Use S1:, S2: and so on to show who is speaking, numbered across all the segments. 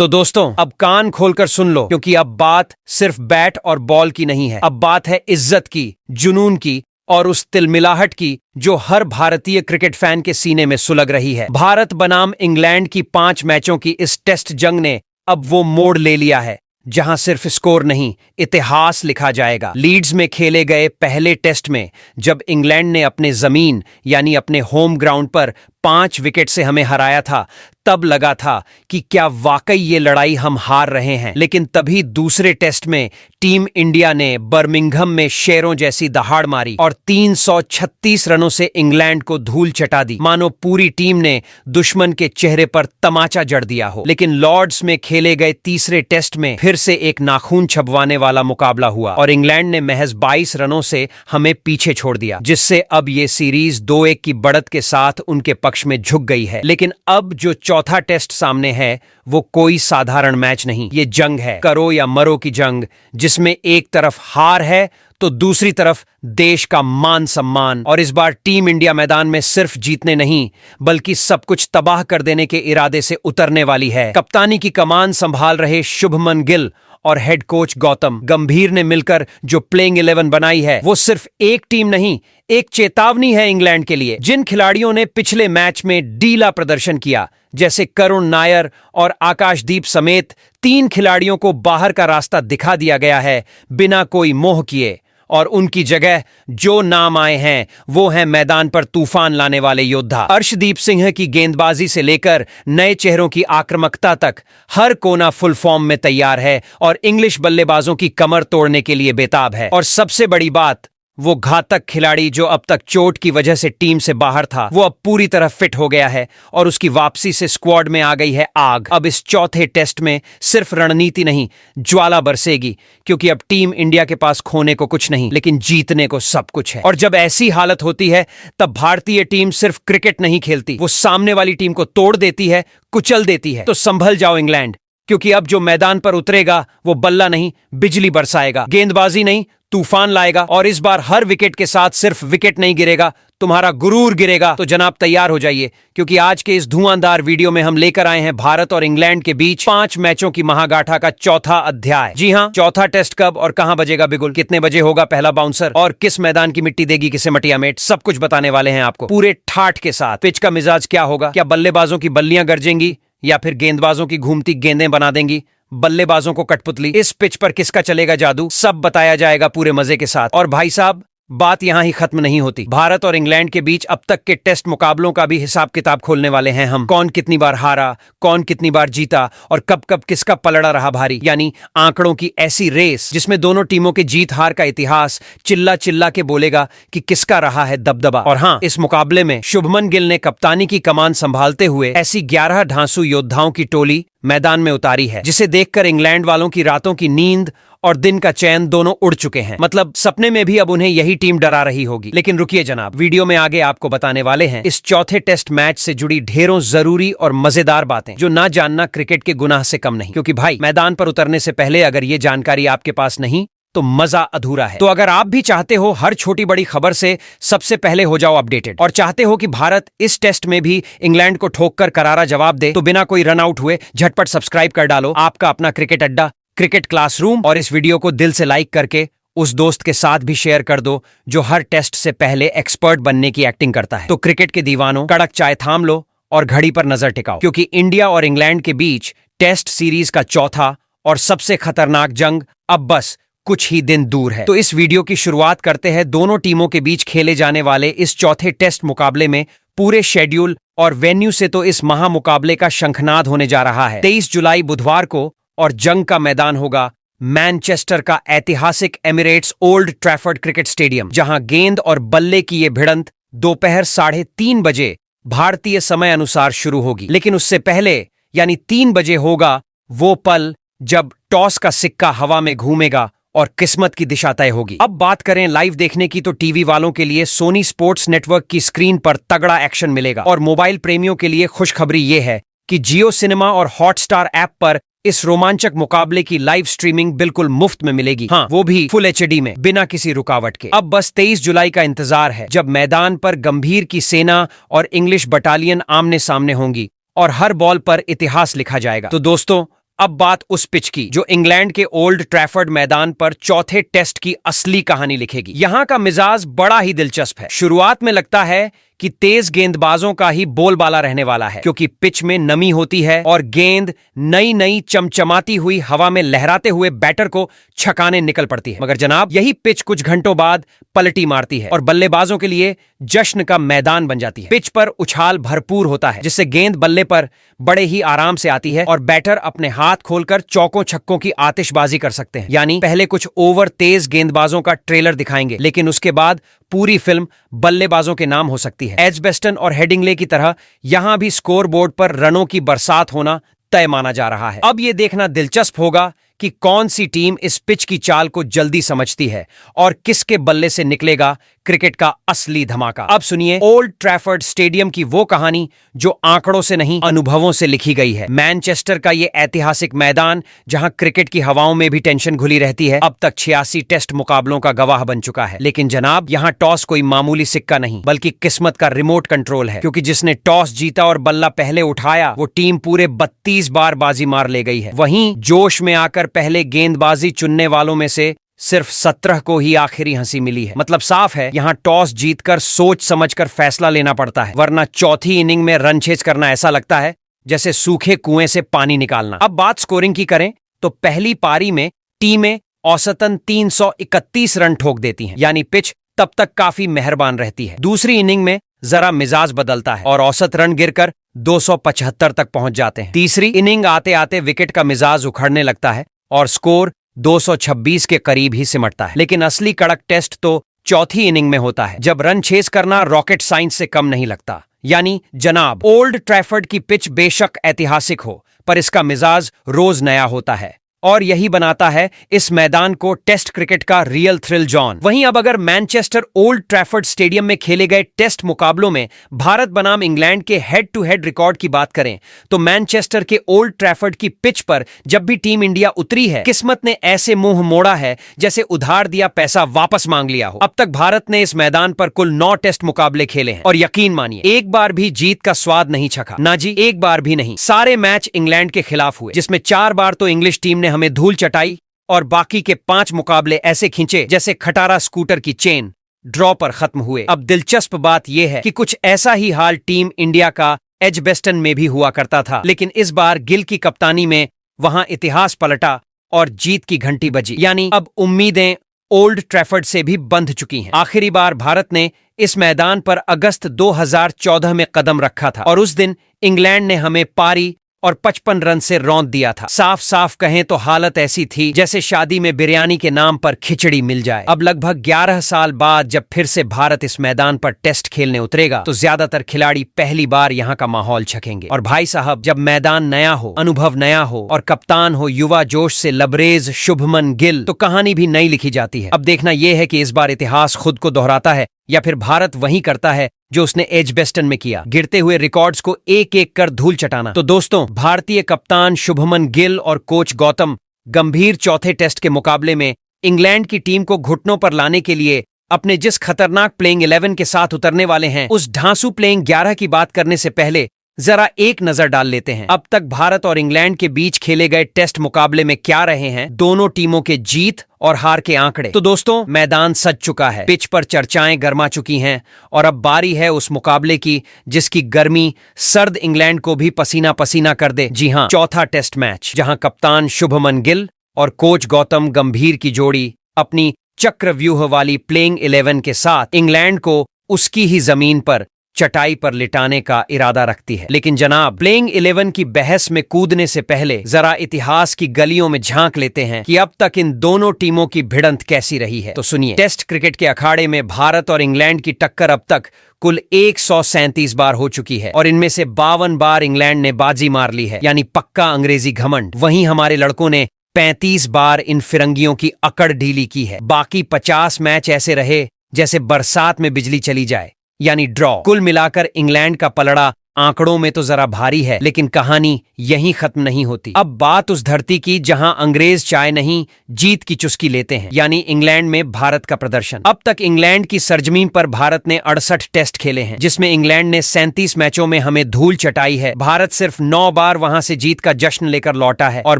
S1: तो दोस्तों अब कान खोलकर सुन लो, क्योंकि अब बात सिर्फ बैट और बॉल की नहीं है। अब बात है इज्जत की, जुनून की और उस तिलमिलाहट की जो हर भारतीय क्रिकेट फैन के सीने में सुलग रही है। भारत बनाम इंग्लैंड की 5 मैचों की इस टेस्ट जंग ने अब वो मोड़ ले लिया है जहां सिर्फ स्कोर नहीं, इतिहास लिखा जाएगा। लीड्स में खेले गए पहले टेस्ट में जब इंग्लैंड ने अपने जमीन यानी अपने होम ग्राउंड पर 5 विकेट से हमें हराया था, तब लगा था कि क्या वाकई ये लड़ाई हम हार रहे हैं। लेकिन तभी दूसरे टेस्ट में टीम इंडिया ने बर्मिंघम में शेरों जैसी दहाड़ मारी और 336 रनों से इंग्लैंड को धूल चटा दी, मानो पूरी टीम ने दुश्मन के चेहरे पर तमाचा जड़ दिया हो। लेकिन लॉर्ड्स में खेले गए तीसरे टेस्ट में फिर से एक नाखून छबवाने वाला मुकाबला हुआ और इंग्लैंड ने महज 22 रनों से हमें पीछे छोड़ दिया, जिससे अब ये सीरीज 2-1 की बढ़त के साथ उनके पक्ष में झुक गई है। लेकिन अब जो चौथा टेस्ट सामने है वो कोई साधारण मैच नहीं, ये जंग है, करो या मरो की जंग, जिसमें एक तरफ हार है तो दूसरी तरफ देश का मान सम्मान। और इस बार टीम इंडिया मैदान में सिर्फ जीतने नहीं बल्कि सब कुछ तबाह कर देने के इरादे से उतरने वाली है। कप्तानी की कमान संभाल रहे शुभमन गिल और हेड कोच गौतम गंभीर ने मिलकर जो प्लेइंग 11 बनाई है वो सिर्फ एक टीम नहीं, एक चेतावनी है इंग्लैंड के लिए। जिन खिलाड़ियों ने पिछले मैच में डीला प्रदर्शन किया, जैसे करुण नायर और आकाशदीप समेत 3 खिलाड़ियों को बाहर का रास्ता दिखा दिया गया है बिना कोई मोह किए, और उनकी जगह जो नाम आए हैं वो हैं मैदान पर तूफान लाने वाले योद्धा। अर्शदीप सिंह की गेंदबाजी से लेकर नए चेहरों की आक्रामकता तक हर कोना फुल फॉर्म में तैयार है और इंग्लिश बल्लेबाजों की कमर तोड़ने के लिए बेताब है। और सबसे बड़ी बात, वो घातक खिलाड़ी जो अब तक चोट की वजह से टीम से बाहर था, वो अब पूरी तरह फिट हो गया है और उसकी वापसी से स्क्वाड में आ गई है आग। अब इस चौथे टेस्ट में सिर्फ रणनीति नहीं, ज्वाला बरसेगी, क्योंकि अब टीम इंडिया के पास खोने को कुछ नहीं लेकिन जीतने को सब कुछ है। और जब ऐसी हालत होती है तब भारतीय टीम सिर्फ क्रिकेट नहीं खेलती, वो सामने वाली टीम को तोड़ देती है, कुचल देती है। तो संभल जाओ इंग्लैंड, क्योंकि अब जो मैदान पर उतरेगा वो बल्ला नहीं, बिजली बरसाएगा, गेंदबाजी नहीं, तूफान लाएगा। और इस बार हर विकेट के साथ सिर्फ विकेट नहीं गिरेगा, तुम्हारा गुरूर गिरेगा। तो जनाब तैयार हो जाइए, क्योंकि आज के इस धुआंधार वीडियो में हम लेकर आए हैं भारत और इंग्लैंड के बीच 5 मैचों की महागाथा का चौथा अध्याय। जी हां, चौथा टेस्ट कब और कहां बजेगा बिगुल, कितने बजे होगा पहला बाउंसर और किस मैदान की मिट्टी देगी किसे मटिया मेट, सब कुछ बताने वाले हैं आपको पूरे ठाठ के साथ। पिच का मिजाज क्या होगा, क्या बल्लेबाजों की बल्लियां गरजेंगी या फिर गेंदबाजों की घूमती गेंदें बना देंगी बल्लेबाजों को कठपुतली, इस पिच पर किसका चलेगा जादू, सब बताया जाएगा पूरे मजे के साथ। और भाई साहब, बात यहां ही खत्म नहीं होती, भारत और इंग्लैंड के बीच अब तक के टेस्ट मुकाबलों का भी हिसाब किताब खोलने वाले हैं हम। कौन कितनी बार हारा, कौन कितनी बार जीता और कब कब किसका पलड़ा रहा भारी, यानी आंकड़ों की ऐसी रेस जिसमें दोनों टीमों के जीत हार का इतिहास चिल्ला चिल्ला के बोलेगा कि किसका रहा है दबदबा। और हाँ, इस मुकाबले में शुभमन गिल ने कप्तानी की कमान संभालते हुए ऐसी 11 धांसू योद्धाओं की टोली मैदान में उतारी है जिसे देखकर इंग्लैंड वालों की रातों की नींद और दिन का चैन दोनों उड़ चुके हैं। मतलब सपने में भी अब उन्हें यही टीम डरा रही होगी। लेकिन रुकिए जनाब, वीडियो में आगे आपको बताने वाले हैं इस चौथे टेस्ट मैच से जुड़ी ढेरों जरूरी और मजेदार बातें जो ना जानना क्रिकेट के गुनाह से कम नहीं। क्योंकि भाई, मैदान पर उतरने से पहले अगर ये जानकारी आपके पास नहीं तो मजा अधूरा है। तो अगर आप भी चाहते हो हर छोटी बड़ी खबर से सबसे पहले हो जाओ अपडेटेड और चाहते हो कि भारत इस टेस्ट में भी इंग्लैंड को ठोककर करारा जवाब दे, तो बिना कोई रन आउट हुए झटपट सब्सक्राइब कर डालो आपका अपना क्रिकेट अड्डा क्रिकेट क्लासरूम, और इस वीडियो को दिल से लाइक करके उस दोस्त के साथ भी शेयर कर दो जो हर टेस्ट से पहले एक्सपर्ट बनने की एक्टिंग करता है। तो क्रिकेट के दीवानों, कड़क चाय थाम लो और घड़ी पर नजर टिकाओ, क्योंकि इंडिया और इंग्लैंड के बीच टेस्ट सीरीज का चौथा और सबसे खतरनाक जंग अब बस कुछ ही दिन दूर है। तो इस वीडियो की शुरुआत करते हैं दोनों टीमों के बीच खेले जाने वाले इस चौथे टेस्ट मुकाबले में पूरे शेड्यूल और वेन्यू से। तो इस महामुकाबले का शंखनाद होने जा रहा है 23 जुलाई बुधवार को, और जंग का मैदान होगा मैनचेस्टर का ऐतिहासिक Emirates old Trafford cricket stadium, जहां गेंद और बल्ले की ये भिड़ंत दोपहर 3:30 बजे भारतीय समय अनुसार शुरू होगी। लेकिन उससे पहले यानी 3 बजे होगा वो पल जब टॉस का सिक्का हवा में घूमेगा और किस्मत की दिशा तय होगी। अब बात करें लाइव देखने की, तो टीवी वालों के लिए सोनी स्पोर्ट्स नेटवर्क की स्क्रीन पर तगड़ा एक्शन मिलेगा, और मोबाइल प्रेमियों के लिए खुशखबरी ये है कि जियो सिनेमा और हॉटस्टार ऐप पर इस रोमांचक मुकाबले की लाइव स्ट्रीमिंग बिल्कुल मुफ्त में मिलेगी। हाँ, वो भी फुल एचडी में, बिना किसी रुकावट के। अब बस 23 जुलाई का इंतजार है, जब मैदान पर गंभीर की सेना और इंग्लिश बटालियन आमने सामने होंगी और हर बॉल पर इतिहास लिखा जाएगा। तो दोस्तों, अब बात उस पिच की जो इंग्लैंड के ओल्ड ट्रैफर्ड मैदान पर चौथे टेस्ट की असली कहानी लिखेगी। यहाँ का मिजाज बड़ा ही दिलचस्प है। शुरुआत में लगता है कि तेज गेंदबाजों का ही बोलबाला रहने वाला है, क्योंकि पिच में नमी होती है और गेंद नई नई चमचमाती हुई हवा में लहराते हुए बैटर को छकाने निकल पड़ती है। मगर जनाब, यही पिच कुछ घंटों बाद पलटी मारती है और बल्लेबाजों के लिए जश्न का मैदान बन जाती है। पिच पर उछाल भरपूर होता है, जिससे गेंद बल्ले पर बड़े ही आराम से आती है और बैटर अपने हाथ खोलकर चौकों छक्कों की आतिशबाजी कर सकते हैं। यानी पहले कुछ ओवर तेज गेंदबाजों का ट्रेलर दिखाएंगे, लेकिन उसके बाद पूरी फिल्म बल्लेबाजों के नाम हो सकती है। एजबेस्टन और हेडिंग्ले की तरह यहां भी स्कोरबोर्ड पर रनों की बरसात होना तय माना जा रहा है। अब यह देखना दिलचस्प होगा कि कौन सी टीम इस पिच की चाल को जल्दी समझती है और किसके बल्ले से निकलेगा क्रिकेट का असली धमाका। अब सुनिए ओल्ड ट्रैफर्ड स्टेडियम की वो कहानी जो आंकड़ों से नहीं, अनुभवों से लिखी गई है। मैनचेस्टर का ये ऐतिहासिक मैदान, जहां क्रिकेट की हवाओं में भी टेंशन घुली रहती है, अब तक 86 टेस्ट मुकाबलों का गवाह बन चुका है। लेकिन जनाब, यहां टॉस कोई मामूली सिक्का नहीं, बल्कि किस्मत का रिमोट कंट्रोल है, क्योंकि जिसने टॉस जीता और बल्ला पहले उठाया, वो टीम पूरे 32 बार बाजी मार ले गई है। वहीं जोश में आकर पहले गेंदबाजी चुनने वालों में से सिर्फ 17 को ही आखिरी हंसी मिली है। मतलब साफ है, यहां टॉस जीतकर सोच समझकर फैसला लेना पड़ता है, वरना चौथी इनिंग में रनचेज करना ऐसा लगता है जैसे सूखे कुएं से पानी निकालना। अब बात स्कोरिंग की करें तो पहली पारी में टीमें औसतन 331 रन ठोक देती हैं, यानी पिच तब तक काफी मेहरबान रहती है। दूसरी इनिंग में जरा मिजाज बदलता है और औसत रन गिरकर 275 तक पहुंच जाते हैं। तीसरी इनिंग आते आते विकेट का मिजाज उखड़ने लगता है और स्कोर 226 के करीब ही सिमटता है। लेकिन असली कड़क टेस्ट तो चौथी इनिंग में होता है, जब रन चेज करना रॉकेट साइंस से कम नहीं लगता। यानी जनाब, ओल्ड ट्रैफर्ड की पिच बेशक ऐतिहासिक हो, पर इसका मिजाज रोज नया होता है और यही बनाता है इस मैदान को टेस्ट क्रिकेट का रियल थ्रिल जॉन। वहीं अब अगर मैनचेस्टर ओल्ड ट्रैफर्ड स्टेडियम में खेले गए टेस्ट मुकाबलों में भारत बनाम इंग्लैंड के हेड टू हेड रिकॉर्ड की बात करें तो मैनचेस्टर के ओल्ड ट्रैफर्ड की पिच पर जब भी टीम इंडिया उतरी है, किस्मत ने ऐसे मुंह मोड़ा है जैसे उधार दिया पैसा वापस मांग लिया हो। अब तक भारत ने इस मैदान पर कुल 9 टेस्ट मुकाबले खेले हैं और यकीन मानिए, एक बार भी जीत का स्वाद नहीं चखा। ना जी, एक बार भी नहीं। सारे मैच इंग्लैंड के खिलाफ हुए, जिसमें 4 बार तो इंग्लिश टीम ने हमें धूल चटाई और बाकी के 5 मुकाबले ऐसे खींचे जैसे खटारा स्कूटर की चेन, ड्रॉ पर खत्म हुए। अब दिलचस्प बात यह है कि कुछ ऐसा ही हाल टीम इंडिया का एजबेस्टन में भी हुआ करता था, लेकिन इस बार गिल की कप्तानी में वहां इतिहास पलटा और जीत की घंटी बजी। यानी अब उम्मीदें ओल्ड ट्रैफर्ड से भी बंध चुकी हैं। आखिरी बार भारत ने इस मैदान पर अगस्त 2014 में कदम रखा था और उस दिन इंग्लैंड ने हमें पारी और 55 रन से रौंद दिया था। साफ साफ कहें तो हालत ऐसी थी जैसे शादी में बिरयानी के नाम पर खिचड़ी मिल जाए। अब लगभग 11 साल बाद जब फिर से भारत इस मैदान पर टेस्ट खेलने उतरेगा तो ज्यादातर खिलाड़ी पहली बार यहाँ का माहौल छकेंगे। और भाई साहब, जब मैदान नया हो, अनुभव नया हो और कप्तान हो युवा जोश से लबरेज शुभमन गिल, तो कहानी भी नई लिखी जाती है। अब देखना यह है कि इस बार इतिहास खुद को दोहराता है या फिर भारत वही करता है जो उसने एजबेस्टन में किया, गिरते हुए रिकॉर्ड्स को एक एक कर धूल चटाना। तो दोस्तों, भारतीय कप्तान शुभमन गिल और कोच गौतम गंभीर चौथे टेस्ट के मुकाबले में इंग्लैंड की टीम को घुटनों पर लाने के लिए अपने जिस खतरनाक प्लेइंग 11 के साथ उतरने वाले हैं, उस धांसू प्लेइंग 11 की बात करने से पहले जरा एक नजर डाल लेते हैं अब तक भारत और इंग्लैंड के बीच खेले गए टेस्ट मुकाबले में क्या रहे हैं दोनों टीमों के जीत और हार के आंकड़े। तो दोस्तों, मैदान सज चुका है, पिच पर चर्चाएं गर्मा चुकी हैं और अब बारी है उस मुकाबले की जिसकी गर्मी सर्द इंग्लैंड को भी पसीना पसीना कर दे। जी हां, चौथा टेस्ट मैच, जहां कप्तान शुभमन गिल और कोच गौतम गंभीर की जोड़ी अपनी चक्रव्यूह वाली प्लेइंग 11 के साथ इंग्लैंड को उसकी ही जमीन पर चटाई पर लिटाने का इरादा रखती है। लेकिन जनाब, प्लेइंग 11 की बहस में कूदने से पहले जरा इतिहास की गलियों में झांक लेते हैं कि अब तक इन दोनों टीमों की भिड़ंत कैसी रही है। तो सुनिए, टेस्ट क्रिकेट के अखाड़े में भारत और इंग्लैंड की टक्कर अब तक कुल 137 बार हो चुकी है और इनमें से 52 बार इंग्लैंड ने बाजी मार ली है, यानी पक्का अंग्रेजी घमंड। वहीं हमारे लड़कों ने 35 बार इन फिरंगियों की अकड़ ढीली की है। बाकी 50 मैच ऐसे रहे जैसे बरसात में बिजली चली जाए, यानी ड्रॉ। कुल मिलाकर इंग्लैंड का पलड़ा आंकड़ों में तो जरा भारी है, लेकिन कहानी यहीं खत्म नहीं होती। अब बात उस धरती की जहां अंग्रेज चाय नहीं, जीत की चुस्की लेते हैं, यानी इंग्लैंड में भारत का प्रदर्शन। अब तक इंग्लैंड की सरजमीन पर भारत ने 68 टेस्ट खेले हैं, जिसमें इंग्लैंड ने 37 मैचों में हमें धूल चटाई है। भारत सिर्फ 9 बार वहां से जीत का जश्न लेकर लौटा है और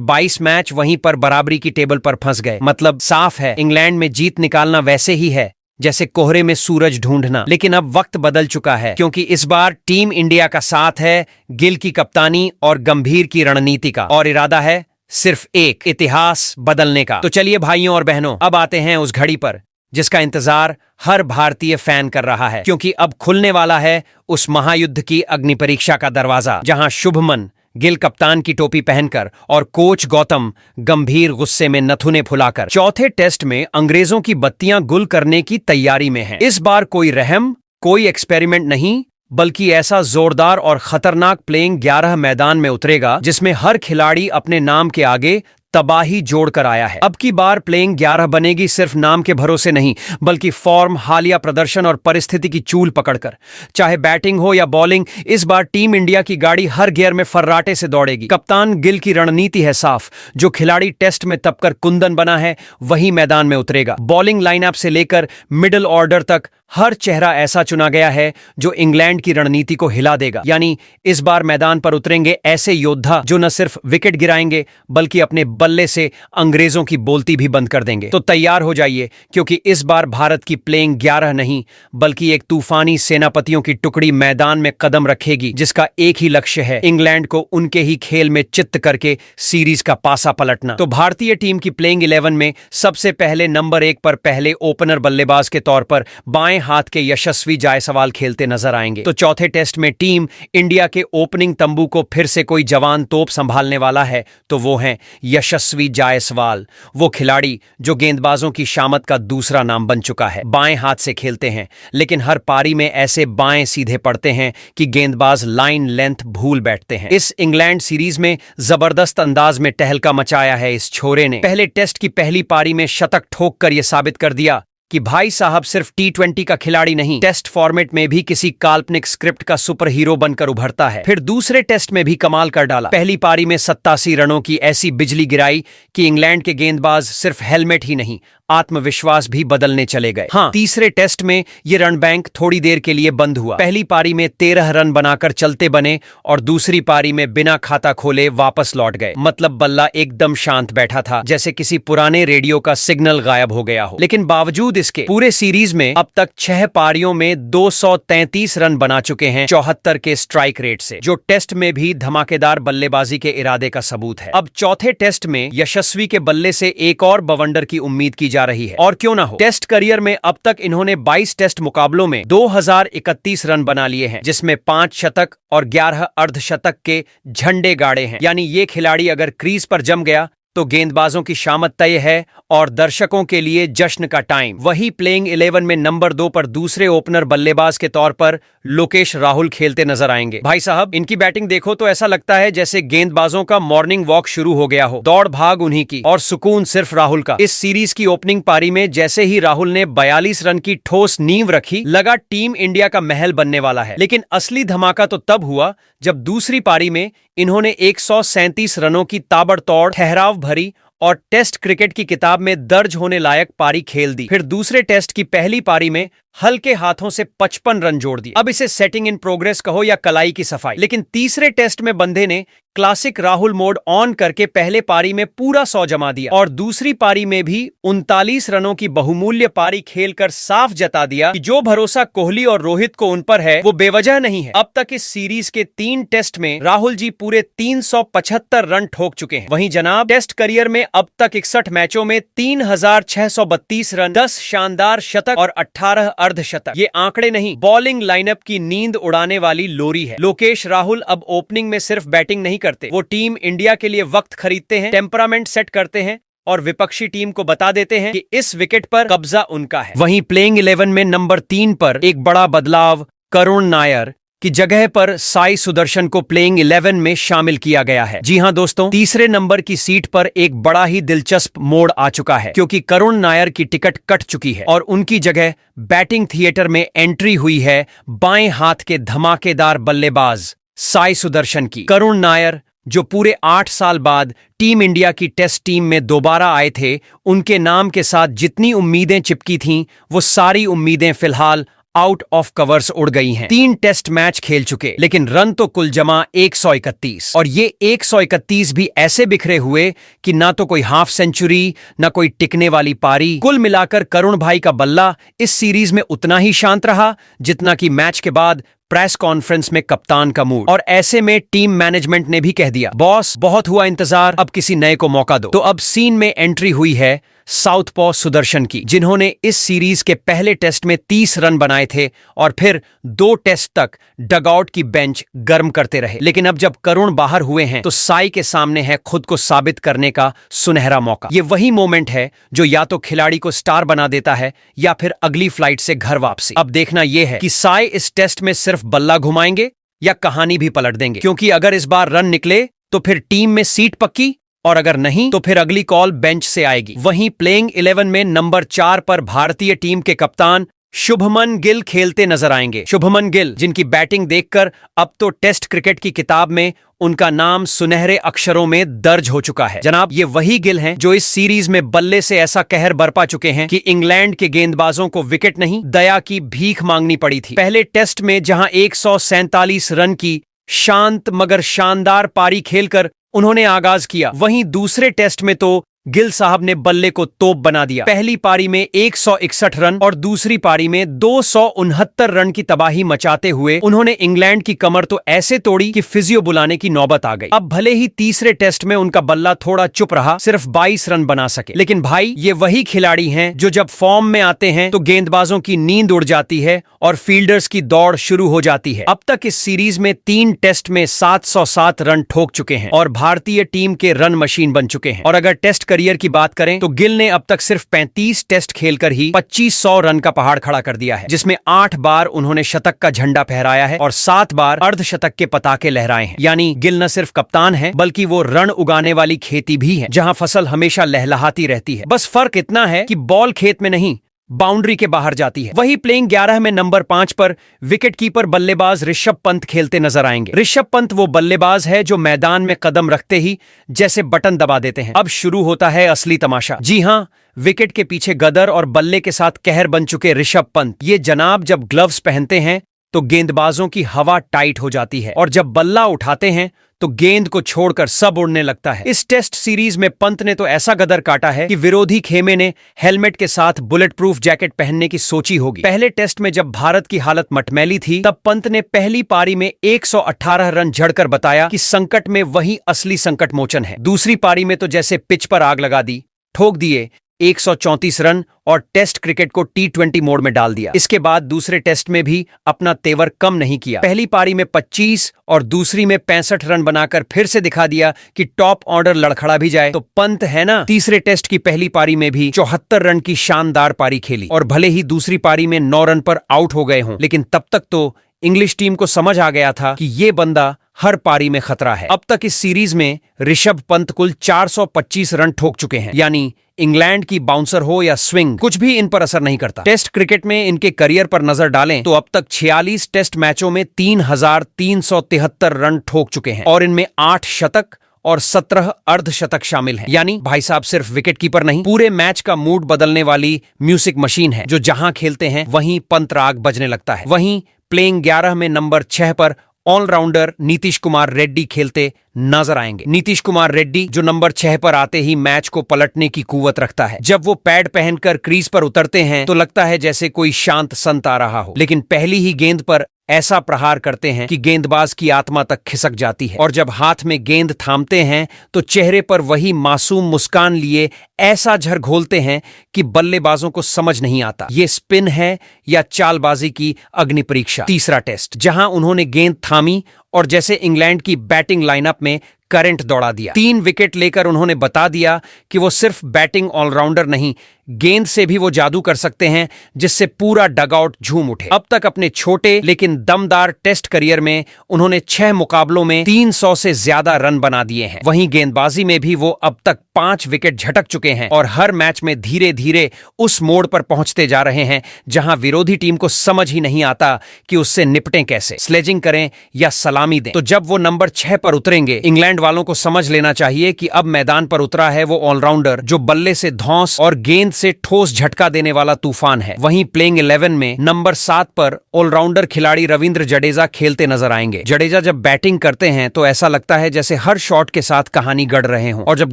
S1: 22 मैच वहीं पर बराबरी की टेबल पर फंस गए। मतलब साफ है, इंग्लैंड में जीत निकालना वैसे ही है जैसे कोहरे में सूरज ढूंढना। लेकिन अब वक्त बदल चुका है, क्योंकि इस बार टीम इंडिया का साथ है गिल की कप्तानी और गंभीर की रणनीति का, और इरादा है सिर्फ एक, इतिहास बदलने का। तो चलिए भाइयों और बहनों, अब आते हैं उस घड़ी पर जिसका इंतजार हर भारतीय फैन कर रहा है, क्योंकि अब खुलने वाला है उस महायुद्ध की अग्नि परीक्षा का दरवाजा, जहां शुभमन गिल कप्तान की टोपी पहनकर और कोच गौतम गंभीर गुस्से में नथुने फुलाकर चौथे टेस्ट में अंग्रेजों की बत्तियां गुल करने की तैयारी में हैं। इस बार कोई रहम, कोई एक्सपेरिमेंट नहीं, बल्कि ऐसा जोरदार और खतरनाक प्लेइंग 11 मैदान में उतरेगा जिसमें हर खिलाड़ी अपने नाम के आगे तबाही जोड़कर आया है। अब की बार प्लेइंग 11 बनेगी सिर्फ नाम के भरोसे नहीं, बल्कि फॉर्म, हालिया प्रदर्शन और परिस्थिति की चूल पकड़कर। चाहे बैटिंग हो या बॉलिंग, इस बार टीम इंडिया की गाड़ी हर गियर में फर्राटे से दौड़ेगी। कप्तान गिल की रणनीति है साफ, जो खिलाड़ी टेस्ट में तपकर कुंदन बना है वही मैदान में उतरेगा। बॉलिंग लाइनअप से लेकर मिडिल ऑर्डर तक हर चेहरा ऐसा चुना गया है जो इंग्लैंड की रणनीति को हिला देगा। यानी इस बार मैदान पर उतरेंगे ऐसे योद्धा जो न सिर्फ विकेट गिराएंगे, बल्कि अपने बल्ले से अंग्रेजों की बोलती भी बंद कर देंगे। तो तैयार हो जाइए, क्योंकि इस बार भारत की प्लेइंग 11 नहीं, बल्कि एक तूफानी सेनापतियों की टुकड़ी मैदान में कदम रखेगी, जिसका एक ही लक्ष्य है, इंग्लैंड को उनके ही खेल में चित्त करके सीरीज का पासा पलटना। तो भारतीय टीम की प्लेइंग 11 में सबसे पहले नंबर 1 पर पहले ओपनर बल्लेबाज के तौर पर बाएं हाथ के यशस्वी जायसवाल खेलते नजर आएंगे। तो चौथे टेस्ट में टीम इंडिया के ओपनिंग तंबू को फिर से कोई जवान तोप संभालने वाला है, तो वो हैं यशस्वी जायसवाल, वो खिलाड़ी जो गेंदबाजों की शामत का दूसरा नाम बन चुका है। बाएं हाथ से खेलते हैं, लेकिन हर पारी में ऐसे बाएं सीधे पड़ते हैं कि गेंदबाज लाइन लेंथ भूल बैठते हैं। इस इंग्लैंड सीरीज में जबरदस्त अंदाज में टहलका मचाया है इस छोरे ने। पहले टेस्ट की पहली पारी में शतक ठोक कर यह साबित कर दिया कि भाई साहब सिर्फ T20 का खिलाड़ी नहीं, टेस्ट फॉर्मेट में भी किसी काल्पनिक स्क्रिप्ट का सुपर हीरो बनकर उभरता है। फिर दूसरे टेस्ट में भी कमाल कर डाला। पहली पारी में 87 रनों की ऐसी बिजली गिराई कि इंग्लैंड के गेंदबाज सिर्फ हेलमेट ही नहीं, आत्मविश्वास भी बदलने चले गए। हाँ, तीसरे टेस्ट में ये रन बैंक थोड़ी देर के लिए बंद हुआ। पहली पारी में 13 रन बनाकर चलते बने और दूसरी पारी में बिना खाता खोले वापस लौट गए। मतलब बल्ला एकदम शांत बैठा था, जैसे किसी पुराने रेडियो का सिग्नल गायब हो गया हो। लेकिन बावजूद इसके पूरे सीरीज में अब तक 6 पारियों में 233 रन बना चुके हैं 74 के स्ट्राइक रेट से, जो टेस्ट में भी धमाकेदार बल्लेबाजी के इरादे का सबूत है। अब चौथे टेस्ट में यशस्वी के बल्ले से एक और बवंडर की उम्मीद की जा रही है, और क्यों ना हो। टेस्ट करियर में अब तक इन्होंने 22 टेस्ट मुकाबलों में 2031 रन बना लिए हैं, जिसमें 5 शतक और 11 अर्धशतक के झंडे गाड़े हैं। यानी ये खिलाड़ी अगर क्रीज पर जम गया तो गेंदबाजों की शामत तय है और दर्शकों के लिए जश्न का टाइम। वही प्लेइंग 11 में नंबर 2 पर दूसरे ओपनर बल्लेबाज के तौर पर लोकेश राहुल खेलते नजर आएंगे। भाई साहब, इनकी बैटिंग देखो तो ऐसा लगता है जैसे गेंदबाजों का मॉर्निंग वॉक शुरू हो गया हो। दौड़ भाग उन्हीं की और सुकून सिर्फ राहुल का। इस सीरीज की ओपनिंग पारी में जैसे ही राहुल ने 42 रन की ठोस नींव रखी, लगा टीम इंडिया का महल बनने वाला है। लेकिन असली धमाका तो तब हुआ जब दूसरी पारी में इन्होंने 137 रनों की ताबड़तोड़, ठहराव भरी और टेस्ट क्रिकेट की किताब में दर्ज होने लायक पारी खेल दी। फिर दूसरे टेस्ट की पहली पारी में हल्के हाथों से 55 रन जोड़ दिए। अब इसे सेटिंग इन प्रोग्रेस कहो या कलाई की सफाई, लेकिन तीसरे टेस्ट में बंदे ने क्लासिक राहुल मोड ऑन करके पहले पारी में पूरा 100 जमा दिया और दूसरी पारी में भी 39 रनों की बहुमूल्य पारी खेलकर साफ जता दिया कि जो भरोसा कोहली और रोहित को उन पर है वो बेवजह नहीं है। अब तक इस सीरीज के 3 टेस्ट में राहुल जी पूरे 375 रन ठोक चुके हैं। वहीं जनाब, टेस्ट करियर में अब तक 61 मैचों में 3632 रन, 10 शानदार शतक और 18 अर्धशतक। ये आंकड़े नहीं, बॉलिंग लाइनअप की नींद उड़ाने वाली लोरी है। लोकेश राहुल अब ओपनिंग में सिर्फ बैटिंग नहीं करते, वो टीम इंडिया के लिए वक्त खरीदते हैं, टेम्परामेंट सेट करते हैं और विपक्षी टीम को बता देते हैं कि इस विकेट पर कब्जा उनका है। वहीं प्लेइंग 11 में नंबर 3 पर एक बड़ा बदलाव, करुण नायर की जगह पर साई सुदर्शन को प्लेइंग 11 में शामिल किया गया है। जी हां दोस्तों, तीसरे नंबर की सीट पर एक बड़ा ही दिलचस्प मोड़ आ चुका है, क्योंकि करुण नायर की टिकट कट चुकी है और उनकी जगह बैटिंग थिएटर में एंट्री हुई है बाएं हाथ के धमाकेदार बल्लेबाज साई सुदर्शन की। करुण नायर, जो पूरे 8 साल बाद टीम इंडिया की टेस्ट टीम में दोबारा आए थे, उनके नाम के साथ जितनी उम्मीदें चिपकी थीं, वो सारी उम्मीदें फिलहाल आउट ऑफ कवर्स उड़ गई हैं। 3 टेस्ट मैच खेल चुके, लेकिन रन तो कुल जमा 131, और ये 131 भी ऐसे बिखरे हुए कि ना तो कोई हाफ सेंचुरी, ना कोई टिकने वाली पारी। कुल मिलाकर करुण भाई का बल्ला इस सीरीज में उतना ही शांत रहा जितना कि मैच के बाद प्रेस कॉन्फ्रेंस में कप्तान का मूड। और ऐसे में टीम मैनेजमेंट ने भी कह दिया, बॉस बहुत हुआ इंतजार, अब किसी नए को मौका दो। तो अब सीन में एंट्री हुई है साउथपॉ सुदर्शन की, जिन्होंने इस सीरीज के पहले टेस्ट में 30 रन बनाए थे और फिर 2 टेस्ट तक डगआउट की बेंच गर्म करते रहे। लेकिन अब जब करुण बाहर हुए हैं तो साई के सामने है खुद को साबित करने का सुनहरा मौका। ये वही मोमेंट है जो या तो खिलाड़ी को स्टार बना देता है या फिर अगली फ्लाइट से घर वापसी। अब देखना यह है कि साई इस टेस्ट में सिर्फ बल्ला घुमाएंगे या कहानी भी पलट देंगे, क्योंकि अगर इस बार रन निकले तो फिर टीम में सीट पक्की, और अगर नहीं तो फिर अगली कॉल बेंच से आएगी। वहीं प्लेइंग 11 में नंबर 4 पर भारतीय टीम के कप्तान शुभमन गिल खेलते नजर आएंगे। शुभमन गिल, जिनकी बैटिंग देखकर अब तो टेस्ट क्रिकेट की किताब में उनका नाम सुनहरे अक्षरों में दर्ज हो चुका है। जनाब, ये वही गिल हैं जो इस सीरीज में बल्ले से ऐसा कहर बरपा चुके हैं कि इंग्लैंड के गेंदबाजों को विकेट नहीं, दया की भीख मांगनी पड़ी थी। पहले टेस्ट में जहां 147 रन की शांत मगर शानदार पारी खेलकर उन्होंने आगाज किया, वहीं दूसरे टेस्ट में तो गिल साहब ने बल्ले को तोप बना दिया। पहली पारी में 161 रन और दूसरी पारी में 269 रन की तबाही मचाते हुए उन्होंने इंग्लैंड की कमर तो ऐसे तोड़ी कि फिजियो बुलाने की नौबत आ गई। अब भले ही तीसरे टेस्ट में उनका बल्ला थोड़ा चुप रहा, सिर्फ 22 रन बना सके, लेकिन भाई ये वही खिलाड़ी हैं जो जब फॉर्म में आते हैं तो गेंदबाजों की नींद उड़ जाती है और फील्डर्स की दौड़ शुरू हो जाती है। अब तक इस सीरीज में 3 टेस्ट में 707 रन ठोक चुके हैं और भारतीय टीम के रन मशीन बन चुके हैं। और अगर टेस्ट करियर की बात करें तो गिल ने अब तक सिर्फ 35 टेस्ट खेलकर ही 2500 रन का पहाड़ खड़ा कर दिया है, जिसमें 8 बार उन्होंने शतक का झंडा फहराया है और 7 बार अर्धशतक के पताके लहराए हैं। यानी गिल न सिर्फ कप्तान है बल्कि वो रण उगाने वाली खेती भी है, जहां फसल हमेशा लहलहाती रहती है। बस फर्क इतना है कि बॉल खेत में नहीं, बाउंड्री के बाहर जाती है। वही प्लेइंग 11 में नंबर 5 पर विकेटकीपर बल्लेबाज ऋषभ पंत खेलते नजर आएंगे। ऋषभ पंत वो बल्लेबाज है जो मैदान में कदम रखते ही जैसे बटन दबा देते हैं। अब शुरू होता है असली तमाशा। जी हां, विकेट के पीछे गदर और बल्ले के साथ कहर बन चुके ऋषभ पंत, ये जनाब जब ग्लव्स पहनते हैं तो गेंदबाजों की हवा टाइट हो जाती है और जब बल्ला उठाते हैं तो गेंद को छोड़कर सब उड़ने लगता है। इस टेस्ट सीरीज में पंत ने तो ऐसा गदर काटा है कि विरोधी खेमे ने हेलमेट के साथ बुलेट प्रूफ जैकेट पहनने की सोची होगी। पहले टेस्ट में जब भारत की हालत मटमैली थी तब पंत ने पहली पारी में 118 रन झड़कर बताया कि संकट में वही असली संकट मोचन है। दूसरी पारी में तो जैसे पिच पर आग लगा दी, ठोक दिए 134 रन और टेस्ट क्रिकेट को T20 मोड में डाल दिया। इसके बाद दूसरे टेस्ट में भी अपना तेवर कम नहीं किया। पहली पारी में 25 और दूसरी में 65 रन बनाकर फिर से दिखा दिया कि टॉप ऑर्डर लड़खड़ा भी जाए तो पंत है ना। तीसरे टेस्ट की पहली पारी में भी 74 रन की शानदार पारी खेली और भले ही दूसरी पारी में 9 रन पर आउट हो गए हों, लेकिन तब तक तो इंग्लिश टीम को समझ आ गया था कि ये बंदा हर पारी में खतरा है। अब तक इस सीरीज में ऋषभ पंत कुल 425 रन ठोक चुके हैं, यानी इंग्लैंड की बाउंसर हो या स्विंग, कुछ भी इन पर असर नहीं करता। टेस्ट क्रिकेट में इनके करियर पर नजर डालें तो अब तक 46 टेस्ट मैचों में 3373 रन ठोक चुके हैं और इनमें 8 शतक और 17 अर्धशतक शामिल हैं। यानी भाई साहब सिर्फ विकेट कीपर नहीं, पूरे मैच का मूड बदलने वाली म्यूजिक मशीन है, जो जहां खेलते हैं वहीं पंत राग बजने लगता है। वहीं प्लेइंग 11 में नंबर 6 पर ऑलराउंडर नीतीश कुमार रेड्डी खेलते नजर आएंगे। नीतीश कुमार रेड्डी जो नंबर 6 पर आते ही मैच को पलटने की कुवत रखता है। जब वो पैड पहनकर क्रीज पर उतरते हैं तो लगता है जैसे कोई शांत संत आ रहा हो, लेकिन पहली ही गेंद पर ऐसा प्रहार करते हैं कि गेंदबाज की आत्मा तक खिसक जाती है और जब हाथ में गेंद थामते हैं तो चेहरे पर वही मासूम मुस्कान लिए ऐसा झरघोलते हैं कि बल्लेबाजों को समझ नहीं आता ये स्पिन है या चालबाजी की अग्नि परीक्षा। तीसरा टेस्ट जहां उन्होंने गेंद थामी और जैसे इंग्लैंड की बैटिंग लाइनअप में करंट दौड़ा दिया। 3 विकेट लेकर उन्होंने बता दिया कि वो सिर्फ बैटिंग ऑलराउंडर नहीं, गेंद से भी वो जादू कर सकते हैं जिससे पूरा डगआउट झूम उठे। अब तक अपने छोटे लेकिन दमदार टेस्ट करियर में उन्होंने 6 मुकाबलों में 300 से ज्यादा रन बना दिए हैं। वहीं गेंदबाजी में भी वो अब तक 5 विकेट झटक चुके हैं और हर मैच में धीरे धीरे उस मोड़ पर पहुंचते जा रहे हैं जहां विरोधी टीम को समझ ही नहीं आता कि उससे निपटें कैसे, स्लेजिंग करें या सलामी दें। तो जब वो नंबर 6 पर उतरेंगे, इंग्लैंड वालों को समझ लेना चाहिए कि अब मैदान पर उतरा है वो ऑलराउंडर जो बल्ले से धौंस और गेंद से ठोस झटका देने वाला तूफान है। वहीं प्लेइंग 11 में नंबर 7 पर ऑलराउंडर खिलाड़ी रविंद्र जडेजा खेलते नजर आएंगे। जडेजा जब बैटिंग करते हैं तो ऐसा लगता है जैसे हर शॉट के साथ कहानी गढ़ रहे हों, और जब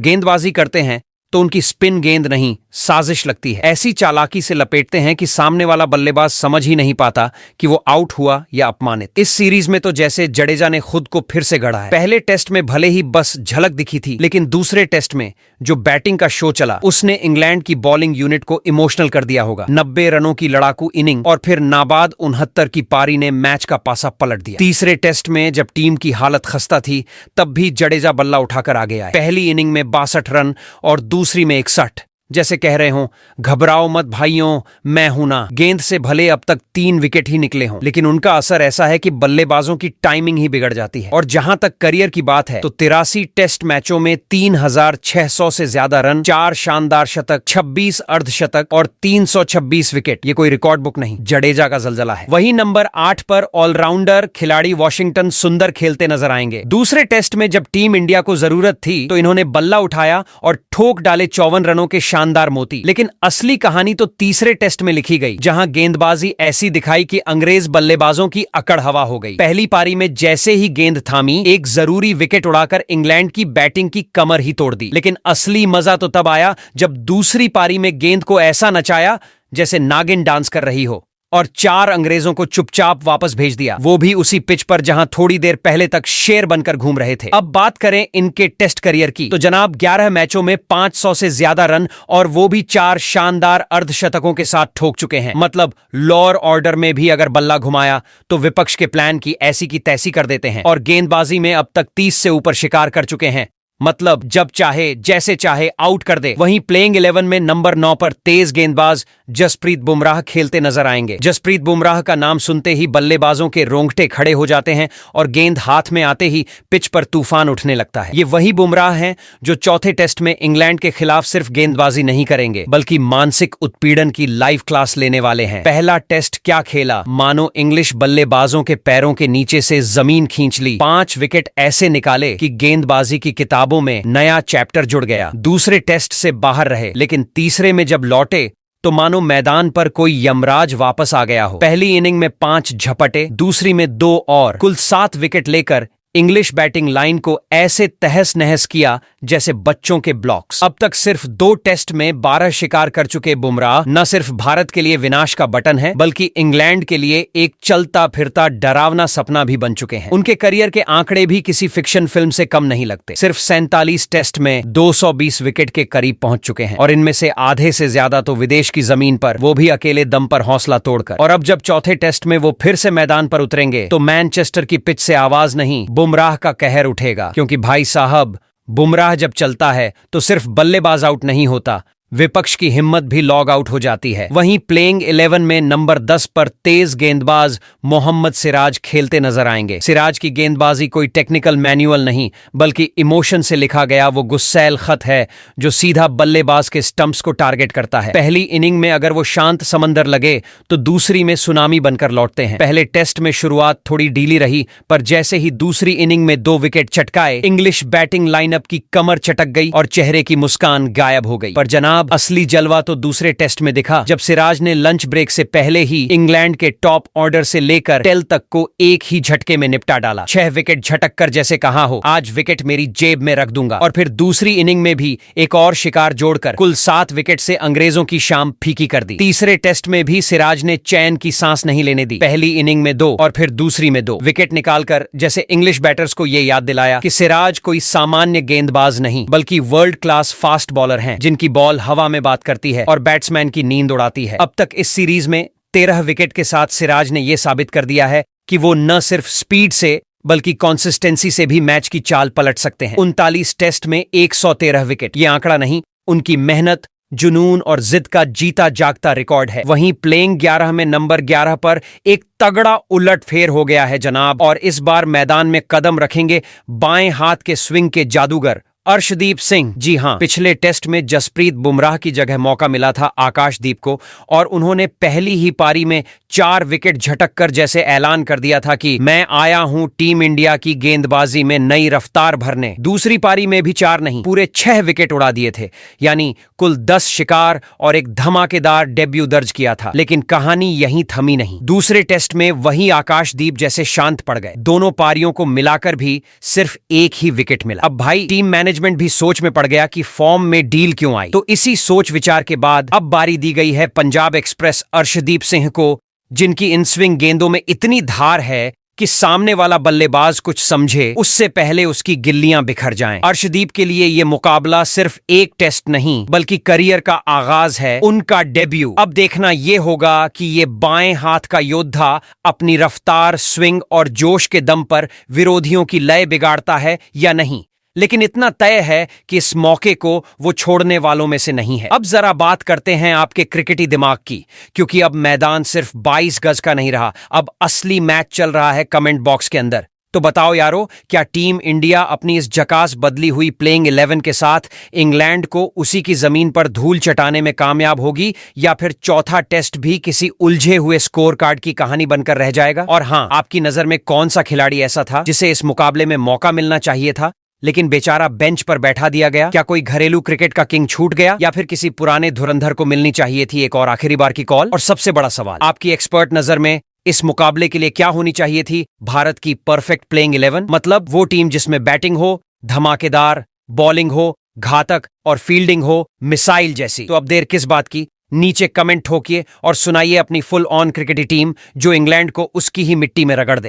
S1: गेंदबाजी करते हैं तो उनकी स्पिन गेंद नहीं साजिश लगती है। ऐसी चालाकी से लपेटते हैं कि सामने वाला बल्लेबाज समझ ही नहीं पाता कि वो आउट हुआ या अपमानित। इस सीरीज में तो जैसे जडेजा ने खुद को फिर से गढ़ा है। पहले टेस्ट में भले ही बस झलक दिखी थी, लेकिन दूसरे टेस्ट में जो बैटिंग का शो चला उसने इंग्लैंड की बॉलिंग यूनिट को इमोशनल कर दिया होगा। 90 रनों की लड़ाकू इनिंग और फिर नाबाद 69 की पारी ने मैच का पासा पलट दिया। तीसरे टेस्ट में जब टीम की हालत खस्ता थी तब भी जडेजा बल्ला उठाकर आगे आए। पहली इनिंग में 62 रन और दूसरी में 61। जैसे कह रहे हों, घबराओ मत भाइयों, मैं हूं ना। गेंद से भले अब तक 3 विकेट ही निकले हों, लेकिन उनका असर ऐसा है कि बल्लेबाजों की टाइमिंग ही बिगड़ जाती है। और जहां तक करियर की बात है तो 83 टेस्ट मैचों में 3600 से ज्यादा रन, 4 शानदार शतक, 26 अर्धशतक और 326 विकेट। ये कोई रिकॉर्ड बुक नहीं, जडेजा का जलजला है। वहीं नंबर 8 पर ऑलराउंडर खिलाड़ी वॉशिंगटन सुंदर खेलते नजर आएंगे। दूसरे टेस्ट में जब टीम इंडिया को जरूरत थी तो इन्होंने बल्ला उठाया और ठोक डाले 54 रनों के शानदार मोती। लेकिन असली कहानी तो तीसरे टेस्ट में लिखी गई, जहां गेंदबाजी ऐसी दिखाई कि अंग्रेज बल्लेबाजों की अकड़ हवा हो गई। पहली पारी में जैसे ही गेंद थामी, एक जरूरी विकेट उड़ाकर इंग्लैंड की बैटिंग की कमर ही तोड़ दी। लेकिन असली मजा तो तब आया जब दूसरी पारी में गेंद को ऐसा नचाया जैसे नागिन डांस कर रही हो और 4 अंग्रेजों को चुपचाप वापस भेज दिया, वो भी उसी पिच पर जहां थोड़ी देर पहले तक शेर बनकर घूम रहे थे। अब बात करें इनके टेस्ट करियर की तो जनाब 11 मैचों में 500 से ज्यादा रन और वो भी 4 शानदार अर्धशतकों के साथ ठोक चुके हैं। मतलब लॉर ऑर्डर में भी अगर बल्ला घुमाया तो विपक्ष के प्लान की ऐसी की तैसी कर देते हैं। और गेंदबाजी में अब तक 30 से ऊपर शिकार कर चुके हैं। मतलब जब चाहे जैसे चाहे आउट कर दे। वहीं प्लेइंग 11 में नंबर 9 पर तेज गेंदबाज जसप्रीत बुमराह खेलते नजर आएंगे। जसप्रीत बुमराह का नाम सुनते ही बल्लेबाजों के रोंगटे खड़े हो जाते हैं और गेंद हाथ में आते ही पिच पर तूफान उठने लगता है। ये वही बुमराह हैं जो चौथे टेस्ट में इंग्लैंड के खिलाफ सिर्फ गेंदबाजी नहीं करेंगे बल्कि मानसिक उत्पीड़न की लाइव क्लास लेने वाले हैं। पहला टेस्ट क्या खेला, मानो इंग्लिश बल्लेबाजों के पैरों के नीचे से जमीन खींच ली। 5 विकेट ऐसे निकाले कि गेंदबाजी की किताब में नया चैप्टर जुड़ गया। दूसरे टेस्ट से बाहर रहे, लेकिन तीसरे में जब लौटे तो मानो मैदान पर कोई यमराज वापस आ गया हो। पहली इनिंग में 5 झपटे, दूसरी में 2 और कुल 7 विकेट लेकर इंग्लिश बैटिंग लाइन को ऐसे तहस नहस किया जैसे बच्चों के ब्लॉक्स। अब तक सिर्फ 2 टेस्ट में 12 शिकार कर चुके बुमराह न सिर्फ भारत के लिए विनाश का बटन है बल्कि इंग्लैंड के लिए एक चलता फिरता डरावना सपना भी बन चुके हैं। उनके करियर के आंकड़े भी किसी फिक्शन फिल्म से कम नहीं लगते। सिर्फ 47 टेस्ट में 220 विकेट के करीब पहुंच चुके हैं और इनमें से आधे से ज्यादा तो विदेश की जमीन पर, वो भी अकेले दम पर हौसला तोड़कर। और अब जब चौथे टेस्ट में वो फिर से मैदान पर उतरेंगे तो मैनचेस्टर की पिच से आवाज नहीं, बुमराह का कहर उठेगा। क्योंकि भाई साहब, बुमराह जब चलता है तो सिर्फ बल्लेबाज आउट नहीं होता, विपक्ष की हिम्मत भी लॉग आउट हो जाती है। वहीं प्लेइंग 11 में नंबर 10 पर तेज गेंदबाज मोहम्मद सिराज खेलते नजर आएंगे। सिराज की गेंदबाजी कोई टेक्निकल मैनुअल नहीं बल्कि इमोशन से लिखा गया वो गुस्सैल खत है जो सीधा बल्लेबाज के स्टंप्स को टारगेट करता है। पहली इनिंग में अगर वो शांत समंदर लगे तो दूसरी में सुनामी बनकर लौटते हैं। पहले टेस्ट में शुरुआत थोड़ी ढीली रही, पर जैसे ही दूसरी इनिंग में 2 विकेट चटकाए, इंग्लिश बैटिंग लाइनअप की कमर चटक गई और चेहरे की मुस्कान गायब हो गई। पर जनाब, असली जलवा तो दूसरे टेस्ट में दिखा जब सिराज ने लंच ब्रेक से पहले ही इंग्लैंड के टॉप ऑर्डर से लेकर टेल तक को एक ही झटके में निपटा डाला। 6 विकेट झटक कर जैसे कहा हो, आज विकेट मेरी जेब में रख दूंगा। और फिर दूसरी इनिंग में भी एक और शिकार जोड़कर कुल 7 विकेट से अंग्रेजों की शाम फीकी कर दी। तीसरे टेस्ट में भी सिराज ने चैन की सांस नहीं लेने दी। पहली इनिंग में 2 और फिर दूसरी में 2 विकेट निकालकर जैसे इंग्लिश बैटर्स को यह याद दिलाया कि सिराज कोई सामान्य गेंदबाज नहीं बल्कि वर्ल्ड क्लास फास्ट बॉलर हैं जिनकी बॉल हवा में बात करती है और बैट्समैन की नींद उड़ाती है। अब तक इस सीरीज में 13 विकेट के साथ सिराज ने यह साबित कर दिया है कि वो न सिर्फ स्पीड से बल्कि कंसिस्टेंसी से भी मैच की चाल पलट सकते हैं। 39 टेस्ट में 113 विकेट, ये आंकड़ा नहीं, उनकी मेहनत, जुनून और जिद का जीता जागता रिकॉर्ड है। वहीं प्लेइंग 11 में नंबर 11 पर एक तगड़ा उलटफेर हो गया है जनाब, और इस बार मैदान में कदम रखेंगे बाएं हाथ के स्विंग के जादूगर अर्शदीप सिंह। जी हां, पिछले टेस्ट में जसप्रीत बुमराह की जगह मौका मिला था आकाशदीप को, और उन्होंने पहली ही पारी में 4 विकेट झटक कर जैसे ऐलान कर दिया था कि मैं आया हूं टीम इंडिया की गेंदबाजी में नई रफ्तार भरने। दूसरी पारी में भी 4 नहीं, पूरे 6 विकेट उड़ा दिए थे, यानी कुल 10 शिकार और एक धमाकेदार डेब्यू दर्ज किया था। लेकिन कहानी यहीं थमी नहीं। दूसरे टेस्ट में वही आकाशदीप जैसे शांत पड़ गए। दोनों पारियों को मिलाकर भी सिर्फ एक ही विकेट मिला। अब भाई टीम मैनेजमेंट भी सोच में पड़ गया कि फॉर्म में डील क्यों आई। तो इसी सोच विचार के बाद अब बारी दी गई है पंजाब एक्सप्रेस अर्शदीप सिंह को, जिनकी इन स्विंग गेंदों में इतनी धार है कि सामने वाला बल्लेबाज कुछ समझे उससे पहले उसकी गिल्लियां बिखर जाएं। अर्शदीप के लिए यह मुकाबला सिर्फ एक टेस्ट नहीं बल्कि करियर का आगाज है, उनका डेब्यू। अब देखना यह होगा कि ये बाएं हाथ का योद्धा अपनी रफ्तार, स्विंग और जोश के दम पर विरोधियों की लय बिगाड़ता है या नहीं। लेकिन इतना तय है कि इस मौके को वो छोड़ने वालों में से नहीं है। अब जरा बात करते हैं आपके क्रिकेटी दिमाग की, क्योंकि अब मैदान सिर्फ 22 गज का नहीं रहा, अब असली मैच चल रहा है कमेंट बॉक्स के अंदर। तो बताओ यारो, क्या टीम इंडिया अपनी इस जकास बदली हुई प्लेइंग 11 के साथ इंग्लैंड को उसी की जमीन पर धूल चटाने में कामयाब होगी, या फिर चौथा टेस्ट भी किसी उलझे हुए स्कोर कार्ड की कहानी बनकर रह जाएगा? और हां, आपकी नजर में कौन सा खिलाड़ी ऐसा था जिसे इस मुकाबले में मौका मिलना चाहिए था लेकिन बेचारा बेंच पर बैठा दिया गया? क्या कोई घरेलू क्रिकेट का किंग छूट गया, या फिर किसी पुराने धुरंधर को मिलनी चाहिए थी एक और आखिरी बार की कॉल? और सबसे बड़ा सवाल, आपकी एक्सपर्ट नजर में इस मुकाबले के लिए क्या होनी चाहिए थी भारत की परफेक्ट प्लेइंग 11? मतलब वो टीम जिसमें बैटिंग हो, धमाकेदार बॉलिंग हो, घातक और फील्डिंग हो मिसाइल जैसी। तो अब देर किस बात की, नीचे कमेंट ठोकिए और सुनाइए अपनी फुल ऑन क्रिकेटी टीम जो इंग्लैंड को उसकी ही मिट्टी में रगड़ दे।